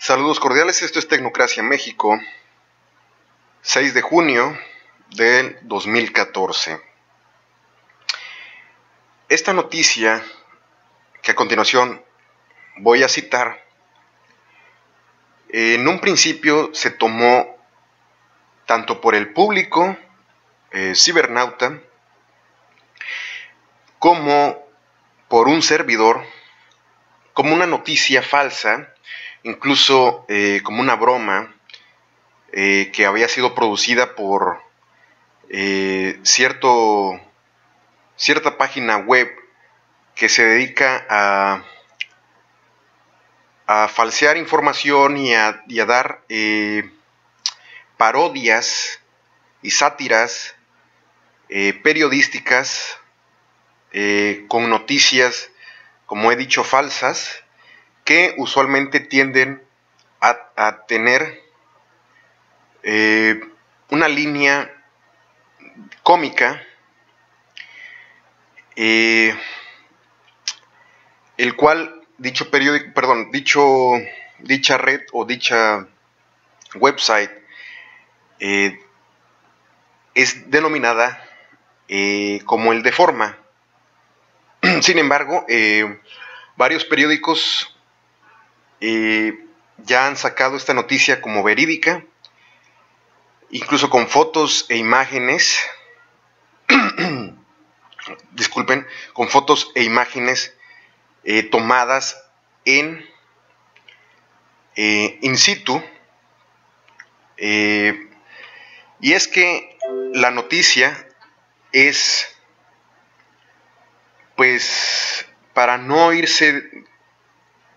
Saludos cordiales, esto es Tecnocracia México, 6 de junio del 2014. Esta noticia que a continuación voy a citar, en un principio se tomó tanto por el público cibernauta como por un servidor como una noticia falsa, incluso como una broma que había sido producida por cierta página web que se dedica a falsear información y a dar parodias y sátiras periodísticas con noticias, como he dicho, falsas, que usualmente tienden a tener una línea cómica, el cual dicha red o dicha website es denominada como el Deforma. Sin embargo, varios periódicos ya han sacado esta noticia como verídica, incluso con fotos e imágenes, con fotos e imágenes tomadas in situ, y es que la noticia es, pues, para no irse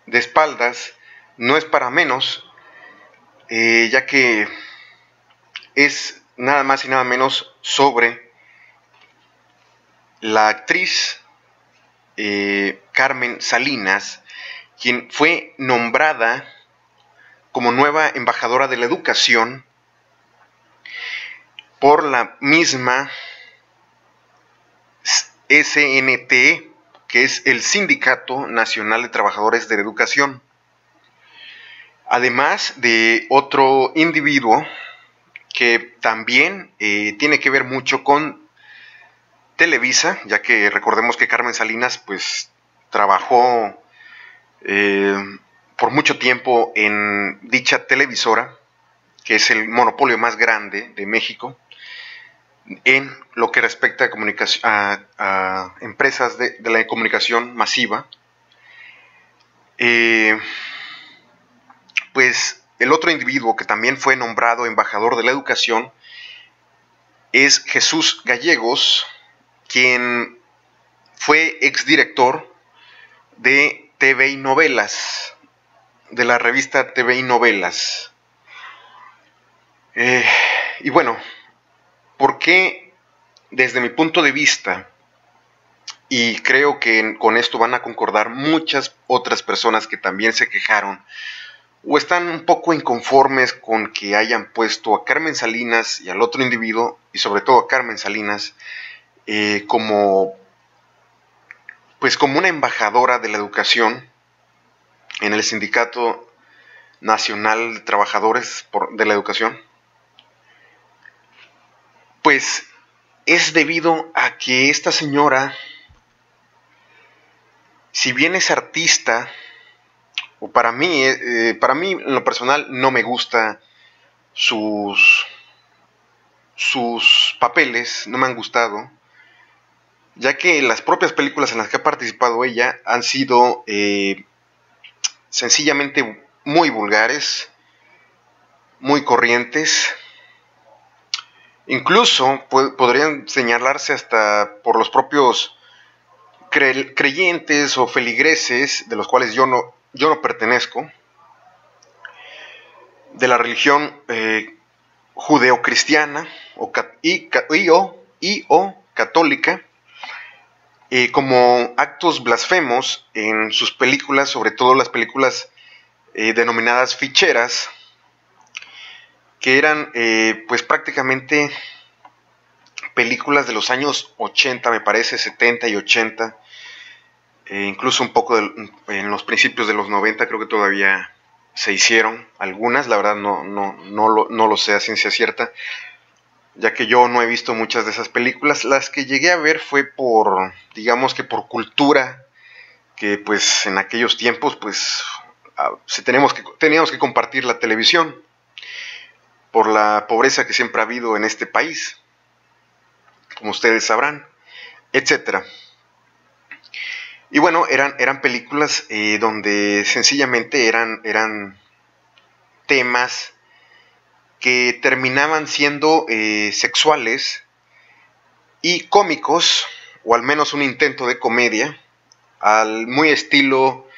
de espaldas, no es para menos, ya que es nada más y nada menos sobre la actriz Carmen Salinas, quien fue nombrada como nueva embajadora de la educación por la misma SNTE, que es el Sindicato Nacional de Trabajadores de la Educación. Además de otro individuo que también tiene que ver mucho con Televisa, ya que recordemos que Carmen Salinas pues trabajó por mucho tiempo en dicha televisora, que es el monopolio más grande de México en lo que respecta a empresas de la comunicación masiva. Pues el otro individuo que también fue nombrado embajador de la educación es Jesús Gallegos, quien fue exdirector de TV y Novelas, de la revista TV y Novelas. Y bueno, ¿por qué? Desde mi punto de vista, y creo que con esto van a concordar muchas otras personas que también se quejaron o están un poco inconformes con que hayan puesto a Carmen Salinas y al otro individuo, y sobre todo a Carmen Salinas, como una embajadora de la educación en el Sindicato Nacional de Trabajadores de la Educación. Pues es debido a que esta señora, si bien es artista, o para mí en lo personal no me gusta sus papeles, no me han gustado, ya que las propias películas en las que ha participado ella han sido sencillamente muy vulgares, muy corrientes. Incluso podrían señalarse hasta por los propios creyentes o feligreses, de los cuales yo no pertenezco, de la religión judeocristiana o católica, como actos blasfemos en sus películas, sobre todo las películas denominadas ficheras, que eran pues prácticamente películas de los años 80, me parece, 70 y 80, incluso un poco en los principios de los 90, creo que todavía se hicieron, algunas, la verdad no lo sé a ciencia cierta, ya que yo no he visto muchas de esas películas. Las que llegué a ver fue por, digamos que por cultura, que pues en aquellos tiempos pues teníamos que compartir la televisión por la pobreza que siempre ha habido en este país, como ustedes sabrán, etcétera. Y bueno, eran películas donde sencillamente eran temas que terminaban siendo sexuales y cómicos, o al menos un intento de comedia, al muy estilo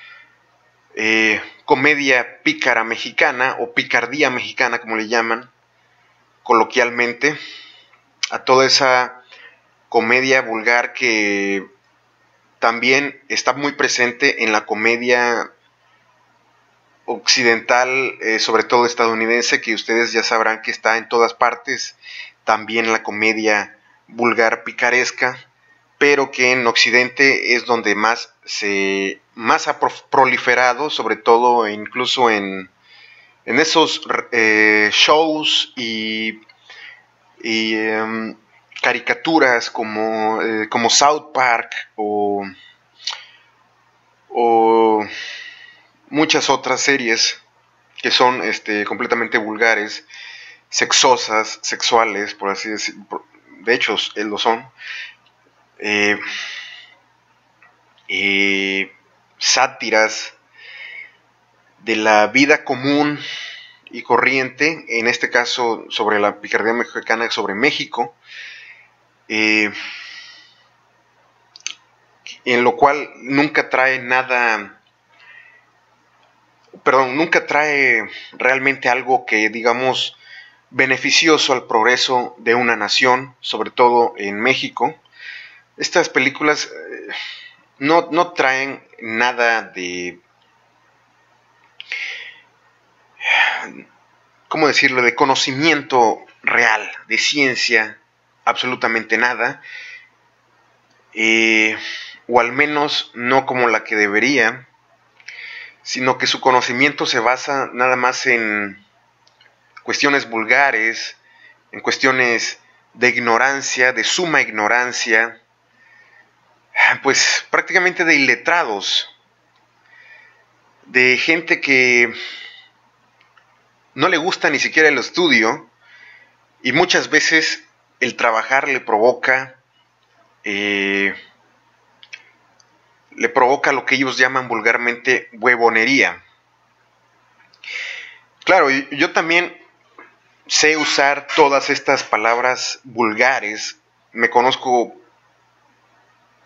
comedia pícara mexicana o picardía mexicana, como le llaman coloquialmente, a toda esa comedia vulgar que también está muy presente en la comedia occidental, sobre todo estadounidense, que ustedes ya sabrán que está en todas partes, también la comedia vulgar picaresca, pero que en Occidente es donde más ha proliferado, sobre todo incluso en esos shows y caricaturas como South Park o muchas otras series que son completamente vulgares, sexosas, sexuales, por así decirlo. De hecho, lo son. Eh, Sátiras de la vida común y corriente, en este caso sobre la picardía mexicana, sobre México, en lo cual nunca trae realmente algo que digamos beneficioso al progreso de una nación, sobre todo en México. Estas películas no traen nada de, ¿cómo decirlo?, de conocimiento real, de ciencia, absolutamente nada, o al menos no como la que debería, sino que su conocimiento se basa nada más en cuestiones vulgares, en cuestiones de ignorancia, de suma ignorancia, pues prácticamente de iletrados, de gente que no le gusta ni siquiera el estudio y muchas veces el trabajar le provoca lo que ellos llaman vulgarmente huevonería. Claro, yo también sé usar todas estas palabras vulgares, me conozco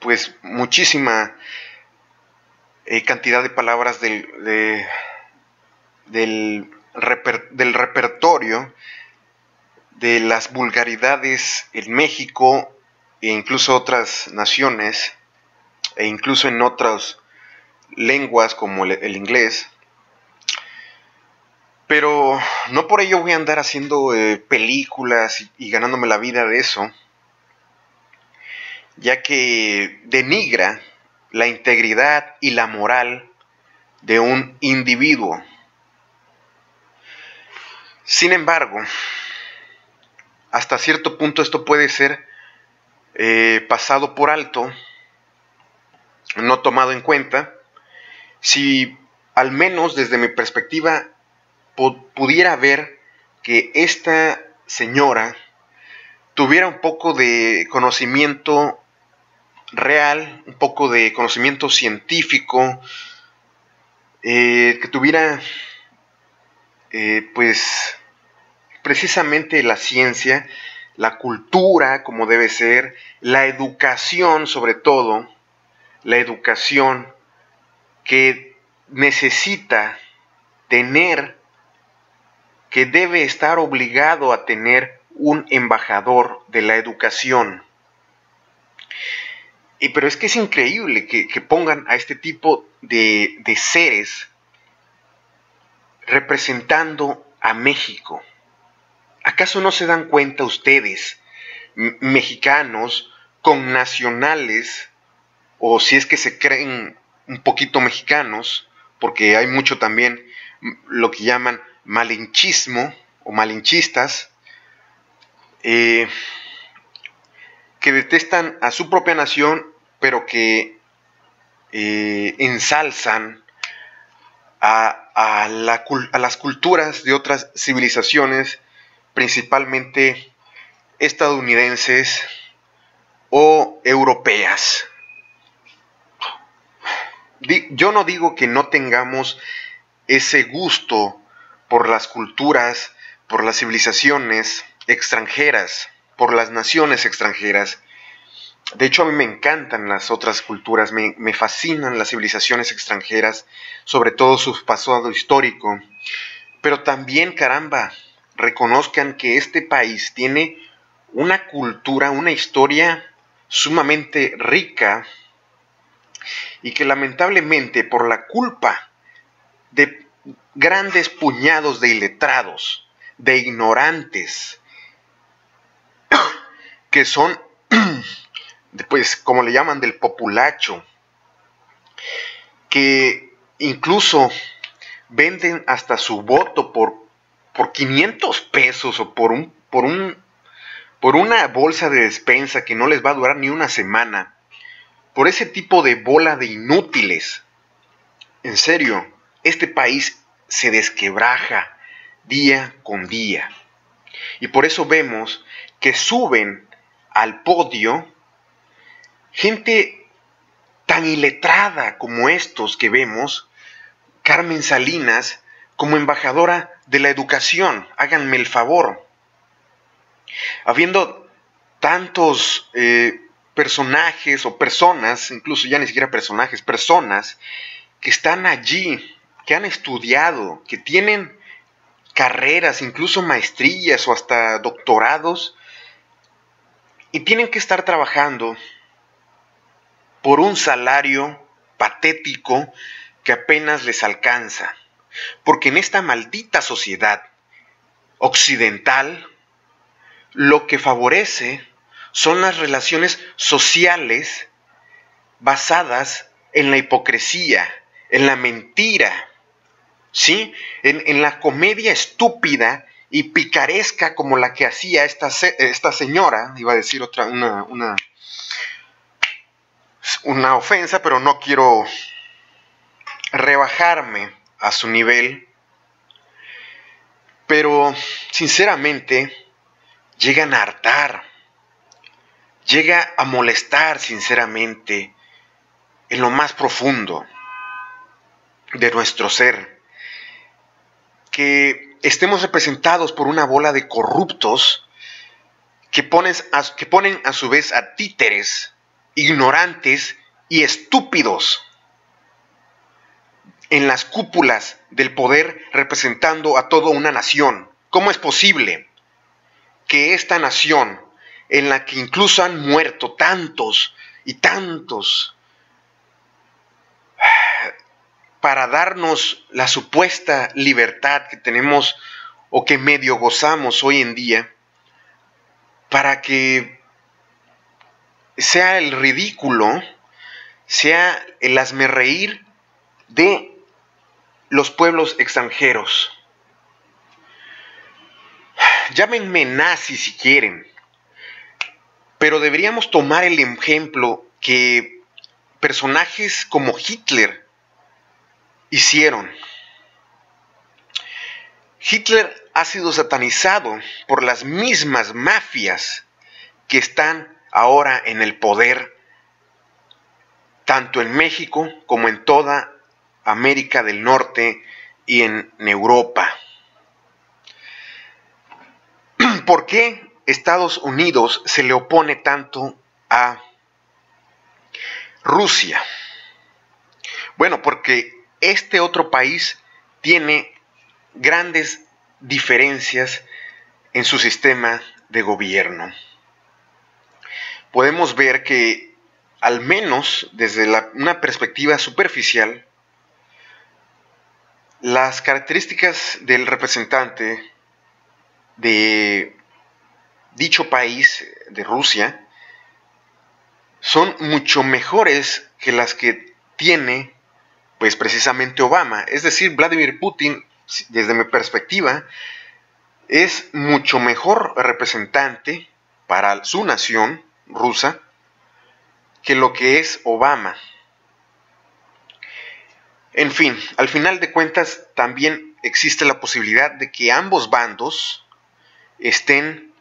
pues muchísima cantidad de palabras del repertorio de las vulgaridades en México e incluso otras naciones e incluso en otras lenguas como el inglés, pero no por ello voy a andar haciendo películas y ganándome la vida de eso, ya que denigra la integridad y la moral de un individuo. Sin embargo, hasta cierto punto esto puede ser pasado por alto, no tomado en cuenta, si al menos desde mi perspectiva pudiera ver que esta señora tuviera un poco de conocimiento real, un poco de conocimiento científico, que tuviera pues precisamente la ciencia, la cultura como debe ser, la educación sobre todo, la educación que necesita tener, que debe estar obligado a tener un embajador de la educación. Pero es que es increíble que pongan a este tipo de seres representando a México. ¿Acaso no se dan cuenta ustedes, mexicanos, connacionales, o si es que se creen un poquito mexicanos, porque hay mucho también lo que llaman malinchismo o malinchistas, que detestan a su propia nación, pero que ensalzan a las culturas de otras civilizaciones, principalmente estadounidenses o europeas. Yo no digo que no tengamos ese gusto por las culturas, por las civilizaciones extranjeras, por las naciones extranjeras. De hecho, a mí me encantan las otras culturas, me fascinan las civilizaciones extranjeras, sobre todo su pasado histórico. Pero también, caramba, reconozcan que este país tiene una cultura, una historia sumamente rica y que lamentablemente por la culpa de grandes puñados de iletrados, de ignorantes, que son, pues, como le llaman, del populacho, que incluso venden hasta su voto por 500 pesos o por una bolsa de despensa que no les va a durar ni una semana, por ese tipo de bola de inútiles. En serio, este país se desquebraja día con día. Y por eso vemos que suben al podio gente tan iletrada como estos que vemos, Carmen Salinas, como embajadora de la educación. Háganme el favor. Habiendo tantos personajes o personas, incluso ya ni siquiera personajes, personas que están allí, que han estudiado, que tienen carreras, incluso maestrías o hasta doctorados, y tienen que estar trabajando por un salario patético que apenas les alcanza. Porque en esta maldita sociedad occidental, lo que favorece son las relaciones sociales basadas en la hipocresía, en la mentira, ¿sí? En la comedia estúpida y picaresca como la que hacía esta señora. Iba a decir una ofensa, pero no quiero rebajarme a su nivel. Pero sinceramente llegan a hartar, llega a molestar sinceramente en lo más profundo de nuestro ser, que estemos representados por una bola de corruptos que ponen a su vez a títeres, ignorantes y estúpidos en las cúpulas del poder, representando a toda una nación. ¿Cómo es posible que esta nación, en la que incluso han muerto tantos y tantos, para darnos la supuesta libertad que tenemos o que medio gozamos hoy en día, para que sea el ridículo, sea el hazmerreír de los pueblos extranjeros? Llámenme nazi si quieren, pero deberíamos tomar el ejemplo que personajes como Hitler hicieron. Hitler ha sido satanizado por las mismas mafias que están ahora en el poder, tanto en México como en toda América del Norte y en Europa. ¿Por qué Estados Unidos se le opone tanto a Rusia? Bueno, porque este otro país tiene grandes diferencias en su sistema de gobierno. Podemos ver que, al menos desde una perspectiva superficial, las características del representante de dicho país, de Rusia, son mucho mejores que las que tiene pues precisamente Obama. Es decir, Vladimir Putin, desde mi perspectiva, es mucho mejor representante para su nación rusa que lo que es Obama. En fin, al final de cuentas también existe la posibilidad de que ambos bandos estén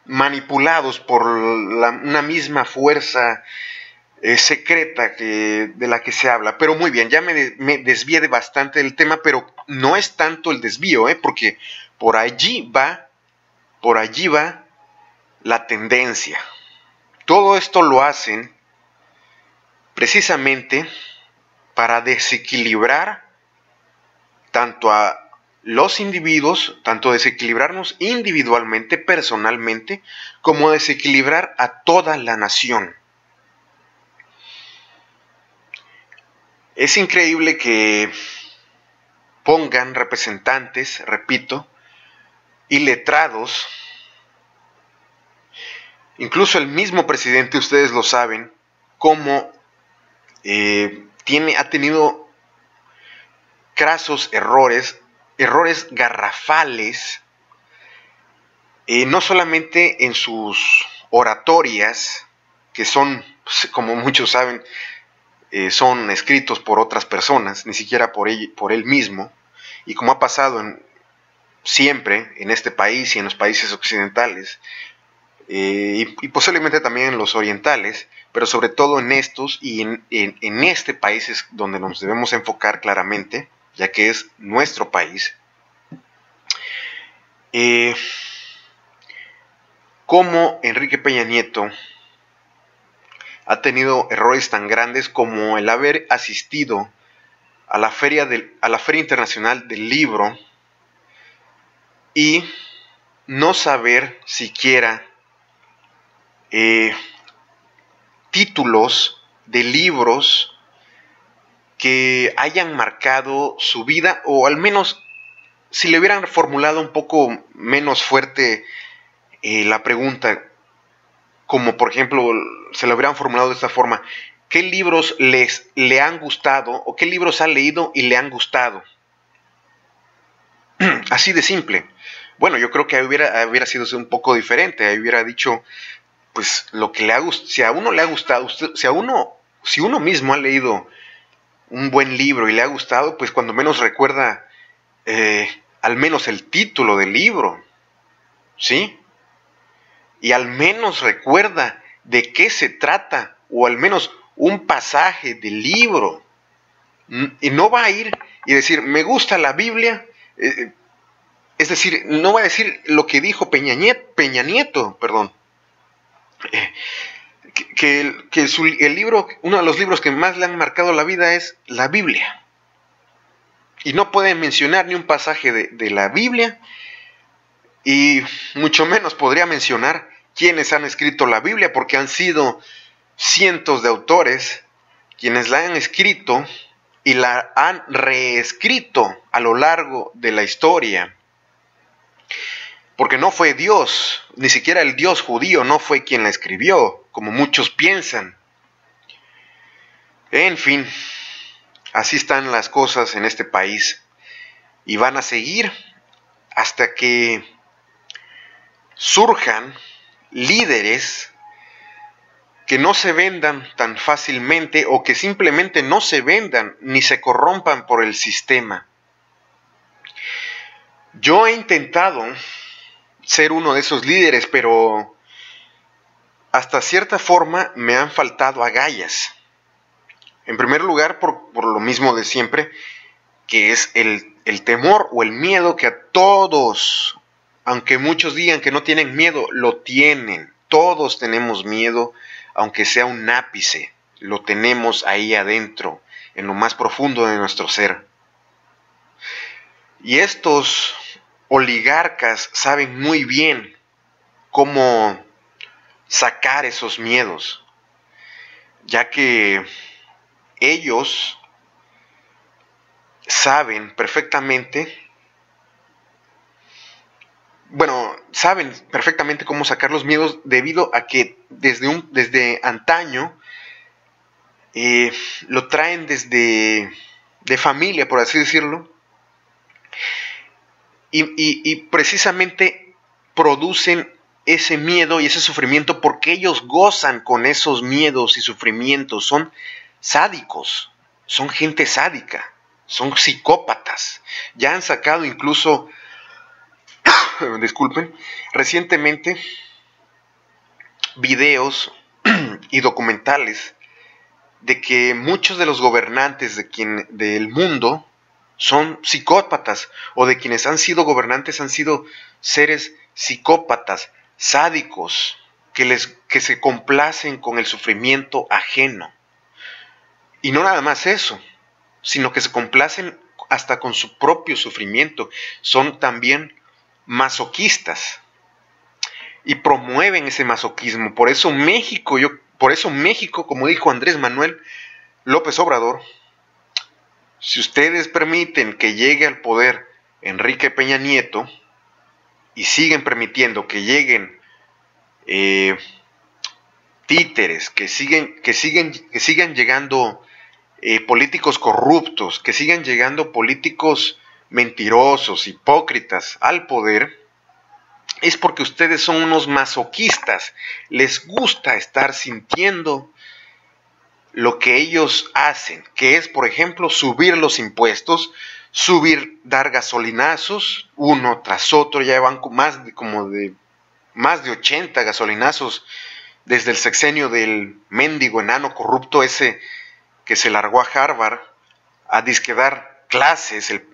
manipulados por una misma fuerza secreta de la que se habla. Pero muy bien, ya me desvié de bastante del tema, pero no es tanto el desvío, porque por allí va la tendencia. Todo esto lo hacen precisamente para desequilibrar tanto a los individuos, tanto desequilibrarnos individualmente, personalmente, como desequilibrar a toda la nación. Es increíble que pongan representantes, repito, y letrados, incluso el mismo presidente, ustedes lo saben, cómo ha tenido crasos errores garrafales, no solamente en sus oratorias, que son, como muchos saben, son escritos por otras personas, ni siquiera por él mismo, y como ha pasado siempre en este país y en los países occidentales, y posiblemente también en los orientales, pero sobre todo en estos y en este país es donde nos debemos enfocar claramente, ya que es nuestro país. Cómo Enrique Peña Nieto ha tenido errores tan grandes como el haber asistido a la Feria Internacional del Libro y no saber siquiera títulos de libros que hayan marcado su vida, o al menos si le hubieran formulado un poco menos fuerte la pregunta, como por ejemplo se lo hubieran formulado de esta forma: ¿qué libros le han gustado o qué libros ha leído y le han gustado? Así de simple. Bueno, yo creo que hubiera sido un poco diferente. Ahí hubiera dicho, pues, lo que le ha gustado. Si a uno le ha gustado, si uno mismo ha leído un buen libro y le ha gustado, pues cuando menos recuerda al menos el título del libro, ¿sí? Y al menos recuerda de qué se trata, o al menos un pasaje del libro. Y no va a ir y decir, me gusta la Biblia, es decir, no va a decir lo que dijo Peña Nieto, perdón. El libro, uno de los libros que más le han marcado la vida es la Biblia. Y no puede mencionar ni un pasaje de la Biblia, y mucho menos podría mencionar quiénes han escrito la Biblia, porque han sido cientos de autores quienes la han escrito y la han reescrito a lo largo de la historia. Porque no fue Dios, ni siquiera el Dios judío no fue quien la escribió, como muchos piensan. En fin, así están las cosas en este país, y van a seguir hasta que surjan líderes que no se vendan tan fácilmente, o que simplemente no se vendan ni se corrompan por el sistema. Yo he intentado ser uno de esos líderes, pero hasta cierta forma me han faltado agallas. En primer lugar, por lo mismo de siempre, que es el temor o el miedo que a todos, aunque muchos digan que no tienen miedo, lo tienen. Todos tenemos miedo, aunque sea un ápice, lo tenemos ahí adentro, en lo más profundo de nuestro ser. Y estos oligarcas saben muy bien cómo sacar esos miedos, ya que ellos saben perfectamente cómo sacar los miedos, debido a que desde antaño lo traen desde de familia, por así decirlo, y precisamente producen ese miedo y ese sufrimiento porque ellos gozan con esos miedos y sufrimientos. Son sádicos, son gente sádica, son psicópatas. Ya han sacado incluso, disculpen, recientemente videos y documentales de que muchos de los gobernantes del mundo son psicópatas, o de quienes han sido gobernantes han sido seres psicópatas, sádicos, que se complacen con el sufrimiento ajeno. Y no nada más eso, sino que se complacen hasta con su propio sufrimiento. Son también masoquistas y promueven ese masoquismo. Por eso México, como dijo Andrés Manuel López Obrador, si ustedes permiten que llegue al poder Enrique Peña Nieto y siguen permitiendo que lleguen títeres, que sigan llegando políticos corruptos, que sigan llegando políticos mentirosos, hipócritas al poder, es porque ustedes son unos masoquistas. Les gusta estar sintiendo lo que ellos hacen, que es, por ejemplo, subir los impuestos, dar gasolinazos, uno tras otro. Ya van más de 80 gasolinazos desde el sexenio del mendigo enano corrupto ese que se largó a Harvard a disque dar clases, el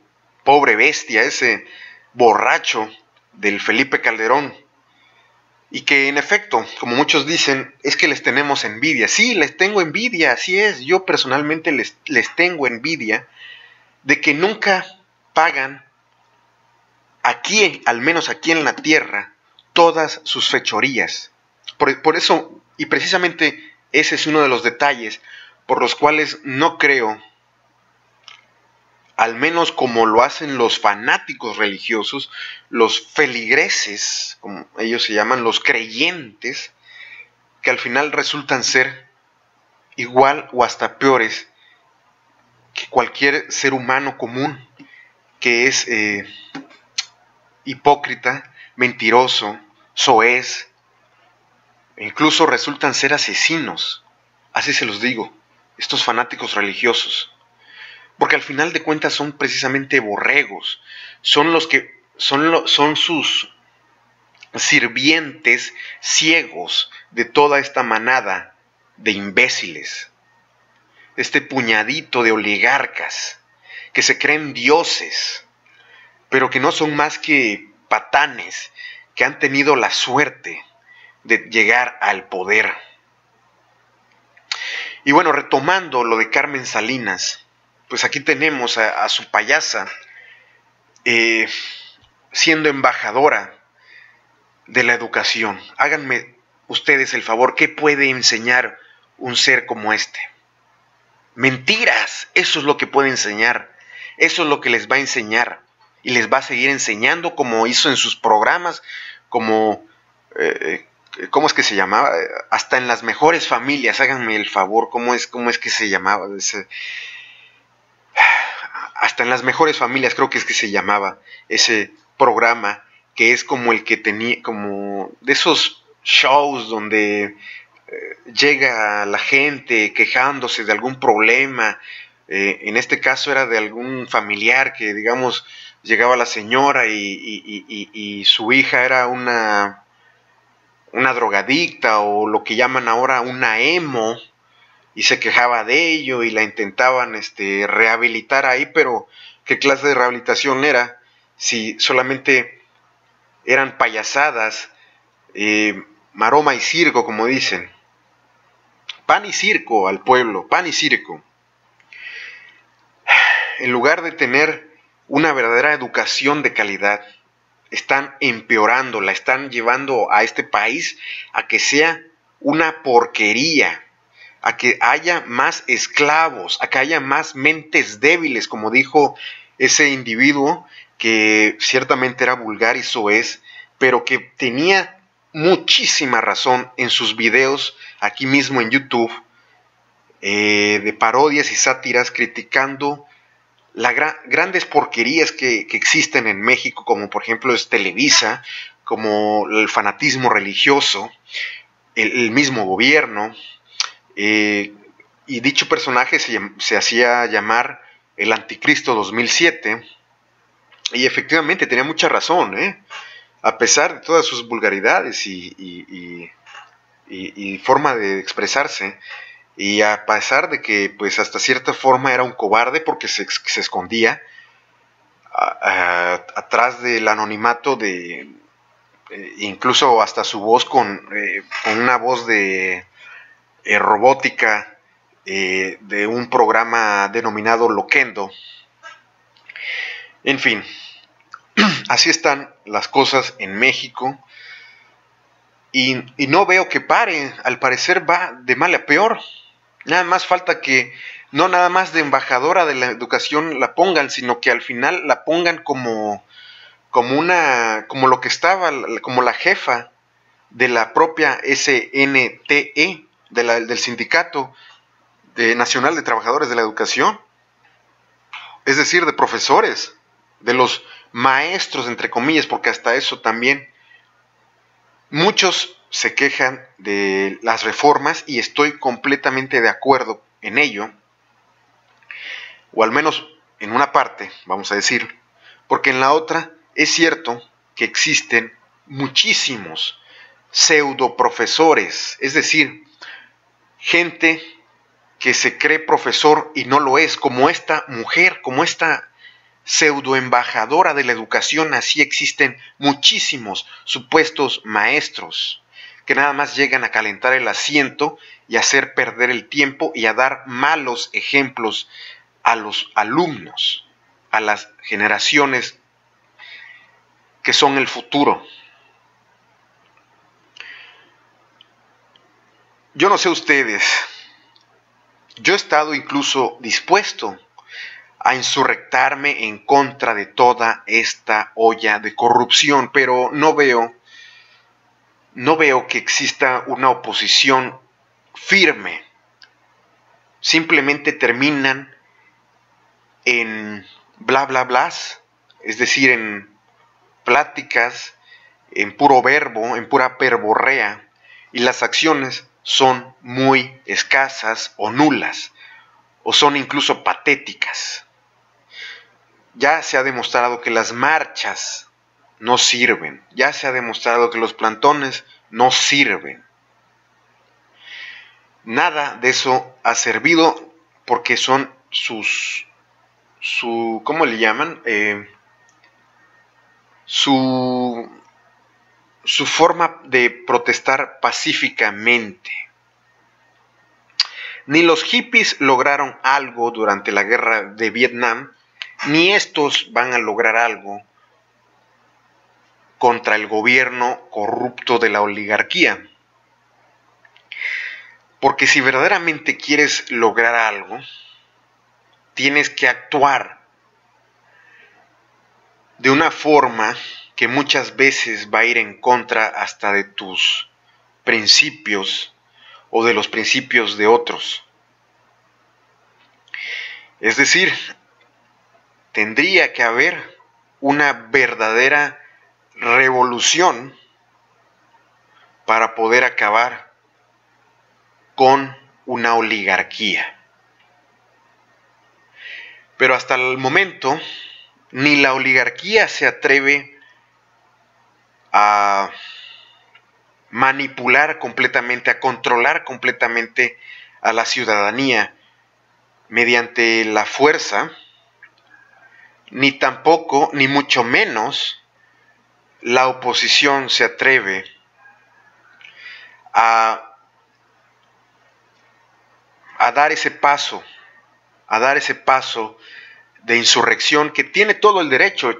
pobre bestia, ese borracho del Felipe Calderón. Y que en efecto, como muchos dicen, es que les tenemos envidia. Sí, les tengo envidia, así es. Yo personalmente les tengo envidia de que nunca pagan aquí, al menos aquí en la tierra, todas sus fechorías. Por eso, y precisamente ese es uno de los detalles por los cuales no creo, al menos como lo hacen los fanáticos religiosos, los feligreses, como ellos se llaman, los creyentes, que al final resultan ser igual o hasta peores que cualquier ser humano común, que es hipócrita, mentiroso, soez, e incluso resultan ser asesinos. Así se los digo, estos fanáticos religiosos. Porque al final de cuentas son precisamente borregos, son sus sirvientes ciegos de toda esta manada de imbéciles, este puñadito de oligarcas que se creen dioses, pero que no son más que patanes que han tenido la suerte de llegar al poder. Y bueno, retomando lo de Carmen Salinas, pues aquí tenemos a su payasa siendo embajadora de la educación. Háganme ustedes el favor, ¿qué puede enseñar un ser como este? Mentiras, eso es lo que puede enseñar, eso es lo que les va a enseñar y les va a seguir enseñando, como hizo en sus programas, como, ¿cómo es que se llamaba? Hasta en Las Mejores Familias, háganme el favor, ¿cómo es que se llamaba? Hasta en Las Mejores Familias creo que es que se llamaba ese programa, que es como el que tenía, como de esos shows donde llega la gente quejándose de algún problema. En este caso era de algún familiar que, digamos, llegaba la señora y su hija era una drogadicta, o lo que llaman ahora una emo, y se quejaba de ello y la intentaban rehabilitar ahí, pero ¿qué clase de rehabilitación era? Si solamente eran payasadas, maroma y circo, como dicen. Pan y circo al pueblo, pan y circo. En lugar de tener una verdadera educación de calidad, están empeorándola, están llevando a este país a que sea una porquería, a que haya más esclavos, a que haya más mentes débiles, como dijo ese individuo que ciertamente era vulgar y soez, pero que tenía muchísima razón en sus videos aquí mismo en YouTube, de parodias y sátiras criticando las grandes porquerías que existen en México, como por ejemplo es Televisa, como el fanatismo religioso, el mismo gobierno, y dicho personaje se hacía llamar el Anticristo 2007, y efectivamente tenía mucha razón, a pesar de todas sus vulgaridades y forma de expresarse, y a pesar de que pues hasta cierta forma era un cobarde porque se escondía atrás del anonimato de incluso hasta su voz con una voz de robótica de un programa denominado Loquendo. En fin, así están las cosas en México y no veo que pare. Al parecer va de mal a peor. Nada más falta que no nada más de embajadora de la educación la pongan, sino que al final la pongan como lo que estaba, como la jefa de la propia SNTE, del Sindicato Nacional de Trabajadores de la Educación, es decir, de profesores, de los maestros, entre comillas, porque hasta eso también muchos se quejan de las reformas y estoy completamente de acuerdo en ello, o al menos en una parte, vamos a decir, porque en la otra es cierto que existen muchísimos pseudo profesores, es decir, gente que se cree profesor y no lo es, como esta mujer, como esta pseudo embajadora de la educación. Así existen muchísimos supuestos maestros que nada más llegan a calentar el asiento y a hacer perder el tiempo y a dar malos ejemplos a los alumnos, a las generaciones que son el futuro. Yo no sé ustedes, yo he estado incluso dispuesto a insurrectarme en contra de toda esta olla de corrupción, pero no veo que exista una oposición firme. Simplemente terminan en bla bla blas, es decir, en pláticas, en puro verbo, en pura verborrea, y las acciones son muy escasas o nulas, o son incluso patéticas. Ya se ha demostrado que las marchas no sirven, ya se ha demostrado que los plantones no sirven. Nada de eso ha servido porque son ¿cómo le llaman? Su forma de protestar pacíficamente. Ni los hippies lograron algo durante la guerra de Vietnam, ni estos van a lograr algo contra el gobierno corrupto de la oligarquía. Porque si verdaderamente quieres lograr algo, tienes que actuar de una forma que muchas veces va a ir en contra hasta de tus principios o de los principios de otros. Es decir, tendría que haber una verdadera revolución para poder acabar con una oligarquía. Pero hasta el momento, ni la oligarquía se atreve a manipular completamente, a controlar completamente a la ciudadanía mediante la fuerza, ni tampoco, ni mucho menos, la oposición se atreve a dar ese paso, de insurrección, que tiene todo el derecho.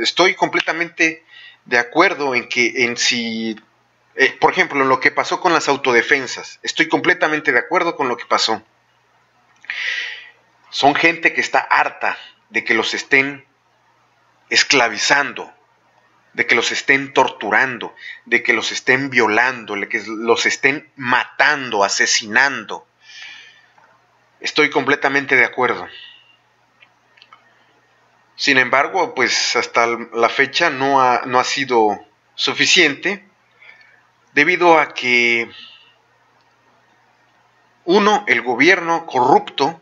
Estoy completamente de acuerdo en que por ejemplo, en lo que pasó con las autodefensas, estoy completamente de acuerdo con lo que pasó. Son gente que está harta de que los estén esclavizando, de que los estén torturando, de que los estén violando, de que los estén matando, asesinando. Estoy completamente de acuerdo. Sin embargo, pues hasta la fecha no ha sido suficiente, debido a que, uno, el gobierno corrupto,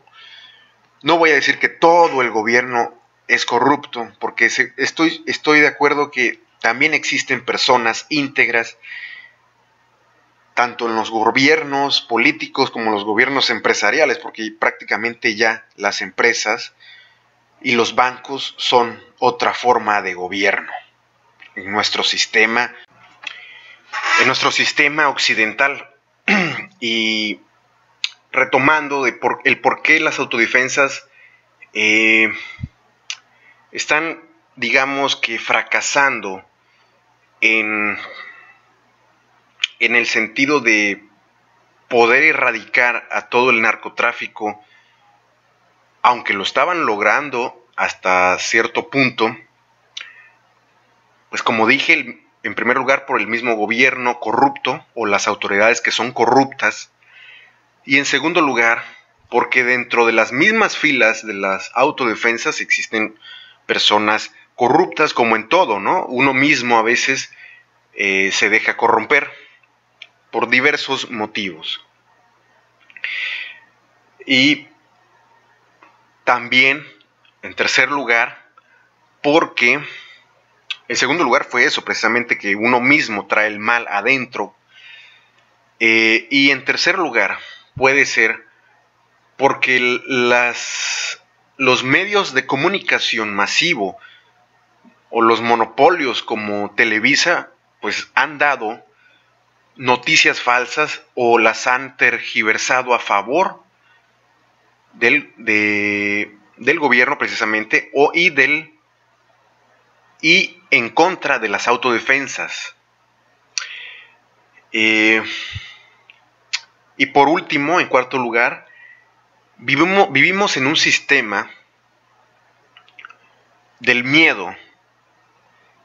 no voy a decir que todo el gobierno es corrupto, porque estoy de acuerdo que también existen personas íntegras, tanto en los gobiernos políticos como en los gobiernos empresariales, porque prácticamente ya las empresas y los bancos son otra forma de gobierno en nuestro sistema occidental. Y retomando el por qué las autodefensas están, digamos que, fracasando en el sentido de poder erradicar a todo el narcotráfico, aunque lo estaban logrando hasta cierto punto, pues como dije, en primer lugar por el mismo gobierno corrupto o las autoridades que son corruptas, y en segundo lugar porque dentro de las mismas filas de las autodefensas existen personas corruptas, como en todo, ¿no? Uno mismo a veces se deja corromper por diversos motivos. Y también, en tercer lugar, porque en segundo lugar fue eso, precisamente, que uno mismo trae el mal adentro. Y en tercer lugar, puede ser porque los medios de comunicación masivo o los monopolios como Televisa, pues han dado noticias falsas o las han tergiversado a favor del gobierno precisamente, y en contra de las autodefensas. Y por último, en cuarto lugar, vivimos en un sistema del miedo,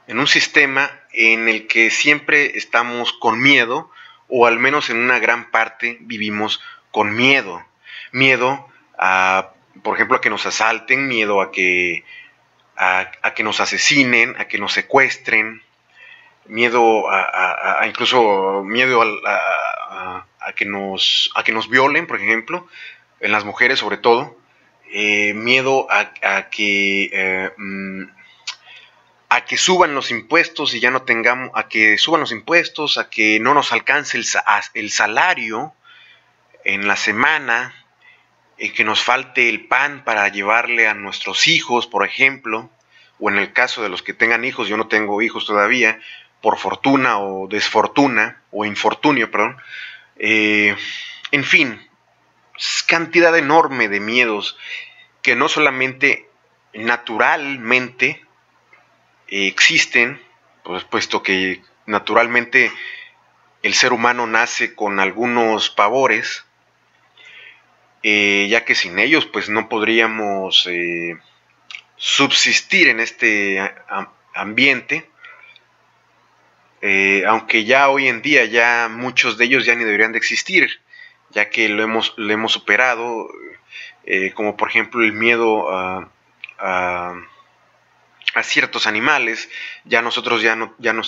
en un sistema en el que siempre estamos con miedo, o al menos en una gran parte vivimos con miedo. Miedo a, por ejemplo, a que nos asalten, miedo a que nos asesinen, a que nos secuestren, miedo incluso miedo a que nos violen, por ejemplo, en las mujeres sobre todo, miedo a que suban los impuestos y ya no tengamos, a que suban los impuestos, a que no nos alcance el salario en la semana, que nos falte el pan para llevarle a nuestros hijos, por ejemplo, o en el caso de los que tengan hijos, yo no tengo hijos todavía, por fortuna o desfortuna, o infortunio, perdón. En fin, cantidad enorme de miedos que no solamente naturalmente existen, pues, puesto que naturalmente el ser humano nace con algunos pavores, ya que sin ellos pues no podríamos subsistir en este ambiente, aunque ya hoy en día ya muchos de ellos ya ni deberían de existir, ya que lo hemos superado, como por ejemplo el miedo a ciertos animales. Ya nosotros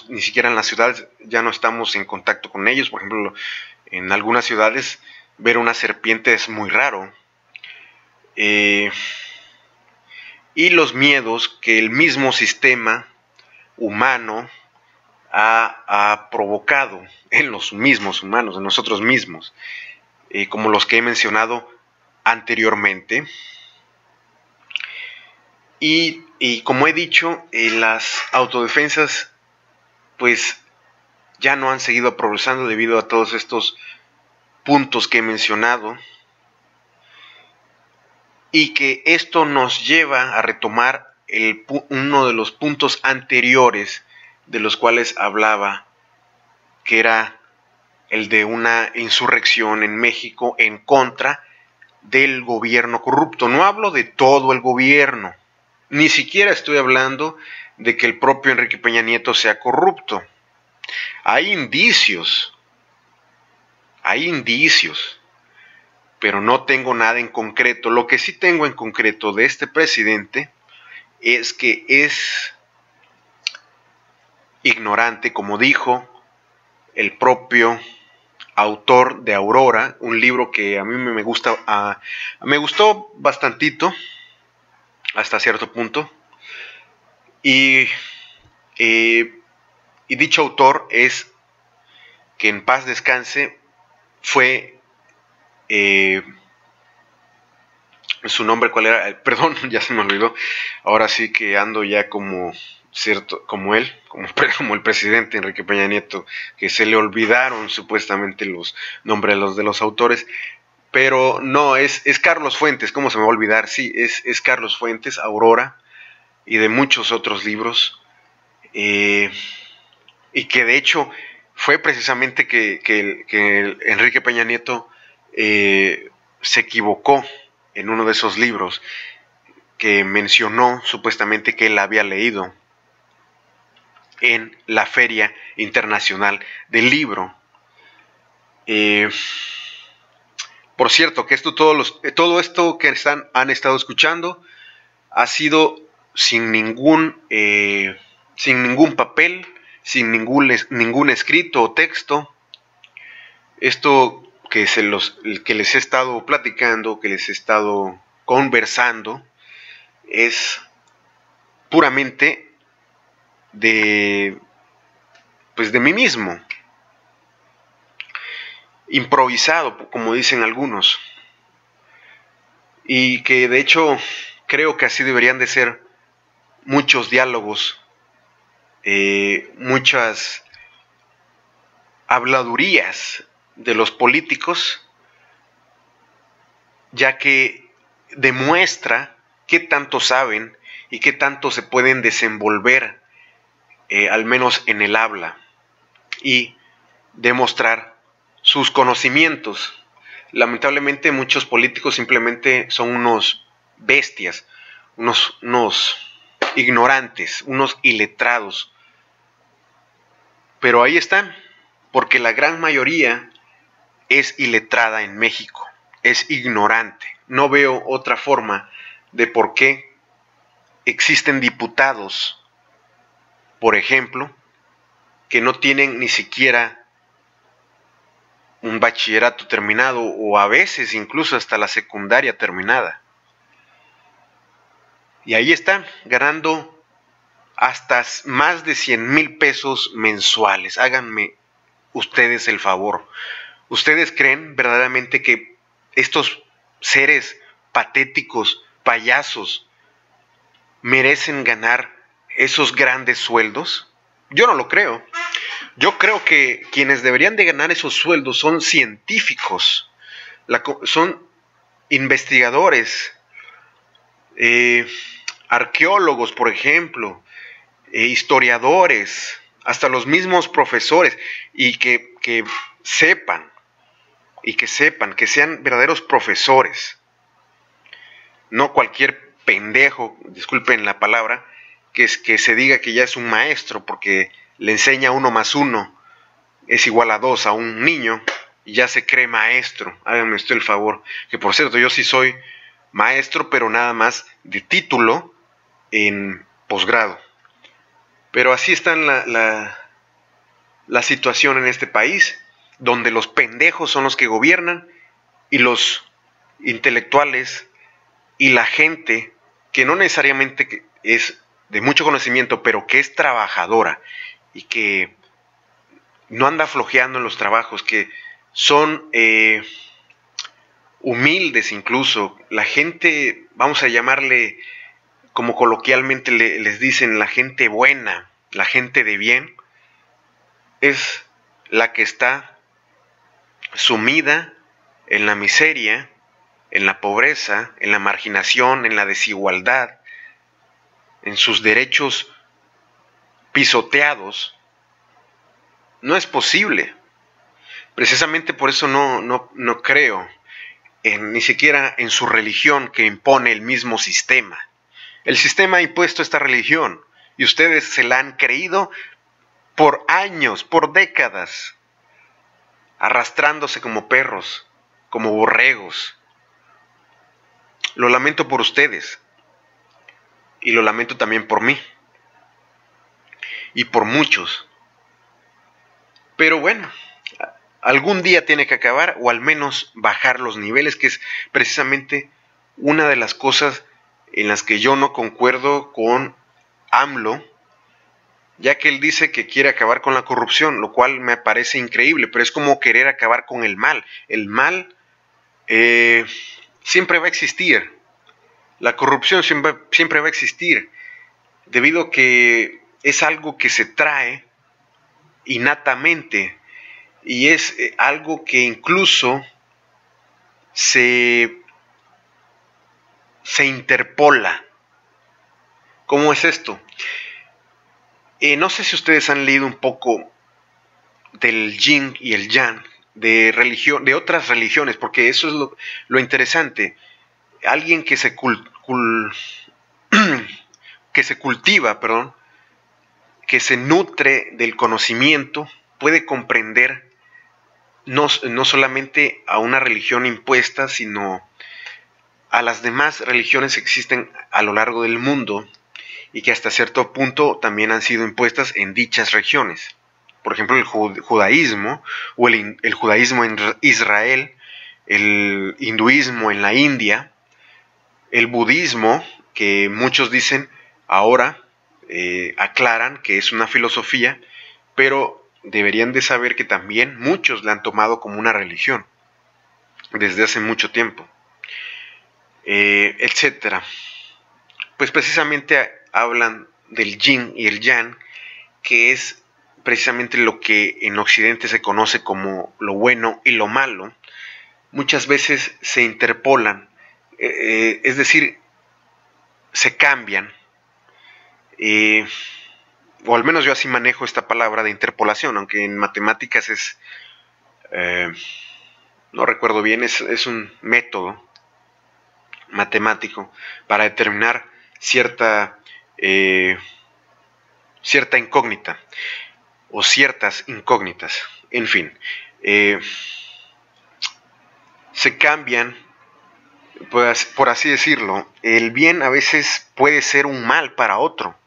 ni siquiera en las ciudades ya no estamos en contacto con ellos. Por ejemplo, en algunas ciudades ver una serpiente es muy raro. Y los miedos que el mismo sistema humano ha provocado en los mismos humanos, en nosotros mismos, como los que he mencionado anteriormente. Y como he dicho, las autodefensas pues ya no han seguido progresando debido a todos estos puntos que he mencionado, y que esto nos lleva a retomar uno de los puntos anteriores de los cuales hablaba, que era el de una insurrección en México en contra del gobierno corrupto. No hablo de todo el gobierno, Ni siquiera estoy hablando de que el propio Enrique Peña Nieto sea corrupto. Hay indicios, pero no tengo nada en concreto. Lo que sí tengo en concreto de este presidente es que es ignorante, como dijo el propio autor de Aurora, un libro que a mí me gusta, me gustó bastantito, hasta cierto punto, y dicho autor es, que en paz descanse, fue, su nombre cuál era, perdón, ya se me olvidó, ahora sí que ando ya como cierto, como él, como el presidente Enrique Peña Nieto, que se le olvidaron supuestamente los nombres de los autores, pero no, es Carlos Fuentes, ¿cómo se me va a olvidar? Sí, es Carlos Fuentes, Aurora, y de muchos otros libros, y que de hecho fue precisamente que Enrique Peña Nieto se equivocó en uno de esos libros, que mencionó supuestamente que él había leído en la Feria Internacional del Libro. Por cierto, que todo esto que han estado escuchando ha sido sin ningún papel, sin ningún escrito o texto. Esto que les he estado platicando, que les he estado conversando, es puramente de mí mismo, improvisado, como dicen algunos, y que de hecho creo que así deberían de ser muchos diálogos, muchas habladurías de los políticos, ya que demuestra qué tanto saben y qué tanto se pueden desenvolver, al menos en el habla, y demostrar sus conocimientos. Lamentablemente muchos políticos simplemente son unos bestias, unos ignorantes, unos iletrados. Pero ahí están, porque la gran mayoría es iletrada en México, es ignorante. No veo otra forma de por qué existen diputados, por ejemplo, que no tienen ni siquiera un bachillerato terminado, o a veces incluso hasta la secundaria terminada. Y ahí están, ganando hasta más de 100,000 pesos mensuales. Háganme ustedes el favor. ¿Ustedes creen verdaderamente que estos seres patéticos, payasos, merecen ganar esos grandes sueldos? Yo no lo creo. Yo creo que quienes deberían de ganar esos sueldos son científicos, son investigadores, arqueólogos, por ejemplo, historiadores, hasta los mismos profesores, y que sepan, que sean verdaderos profesores, no cualquier pendejo, disculpen la palabra, que se diga que ya es un maestro porque le enseña 1 más 1 es igual a 2 a un niño y ya se cree maestro. Háganme usted el favor, que por cierto yo sí soy maestro, pero nada más de título en posgrado. Pero así está la situación en este país, donde los pendejos son los que gobiernan y los intelectuales y la gente que no necesariamente es de mucho conocimiento, pero que es trabajadora y que no anda flojeando en los trabajos, que son humildes incluso, la gente, vamos a llamarle como coloquialmente les dicen, la gente buena, la gente de bien, es la que está sumida en la miseria, en la pobreza, en la marginación, en la desigualdad, en sus derechos pisoteados. No es posible. Precisamente por eso no creo ni siquiera en su religión, que impone el mismo sistema. El sistema ha impuesto esta religión y ustedes se la han creído por años, por décadas, arrastrándose como perros, como borregos. Lo lamento por ustedes y lo lamento también por mí y por muchos. Pero bueno, algún día tiene que acabar, o al menos bajar los niveles, que es precisamente una de las cosas en las que yo no concuerdo con AMLO, ya que él dice que quiere acabar con la corrupción, lo cual me parece increíble, pero es como querer acabar con el mal. El mal siempre va a existir, la corrupción siempre va a existir, debido a que es algo que se trae innatamente, y es algo que incluso se interpola. ¿Cómo es esto? No sé si ustedes han leído un poco del yin y el yang, de religión, de otras religiones, porque eso es lo interesante. Alguien que se que se cultiva, perdón, que se nutre del conocimiento, puede comprender no solamente a una religión impuesta, sino a las demás religiones que existen a lo largo del mundo y que hasta cierto punto también han sido impuestas en dichas regiones. Por ejemplo, el judaísmo, o el judaísmo en Israel, el hinduismo en la India, el budismo, que muchos dicen ahora, aclaran que es una filosofía, pero deberían de saber que también muchos la han tomado como una religión desde hace mucho tiempo, etcétera. Pues precisamente hablan del yin y el yang, que es precisamente lo que en Occidente se conoce como lo bueno y lo malo. Muchas veces se interpolan, es decir, se cambian, o al menos yo así manejo esta palabra de interpolación, aunque en matemáticas es, no recuerdo bien, es un método matemático para determinar cierta incógnita o ciertas incógnitas, en fin, se cambian, pues, por así decirlo. El bien a veces puede ser un mal para otro,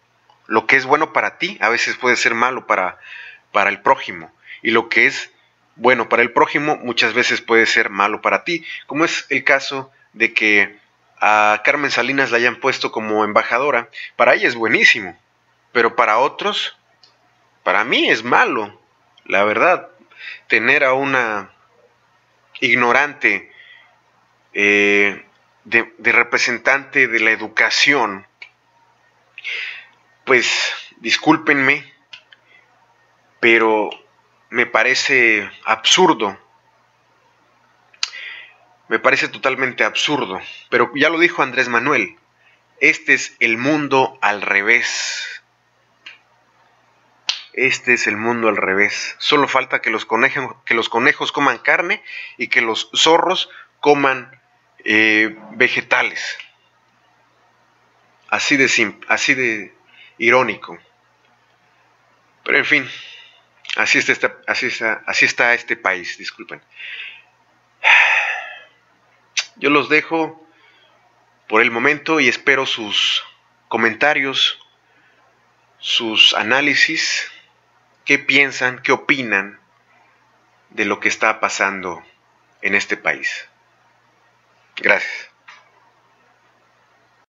lo que es bueno para ti a veces puede ser malo para el prójimo, y lo que es bueno para el prójimo muchas veces puede ser malo para ti, como es el caso de que a Carmen Salinas la hayan puesto como embajadora. Para ella es buenísimo, pero para otros, para mí es malo, la verdad. Tener a una ignorante de representante de la educación, pues discúlpenme, pero me parece absurdo. Me parece totalmente absurdo. Pero ya lo dijo Andrés Manuel, este es el mundo al revés. Este es el mundo al revés. Solo falta que los conejos coman carne y que los zorros coman vegetales. Así de irónico. Pero en fin, así está este país, disculpen. Yo los dejo por el momento y espero sus comentarios, sus análisis, qué piensan, qué opinan de lo que está pasando en este país. Gracias.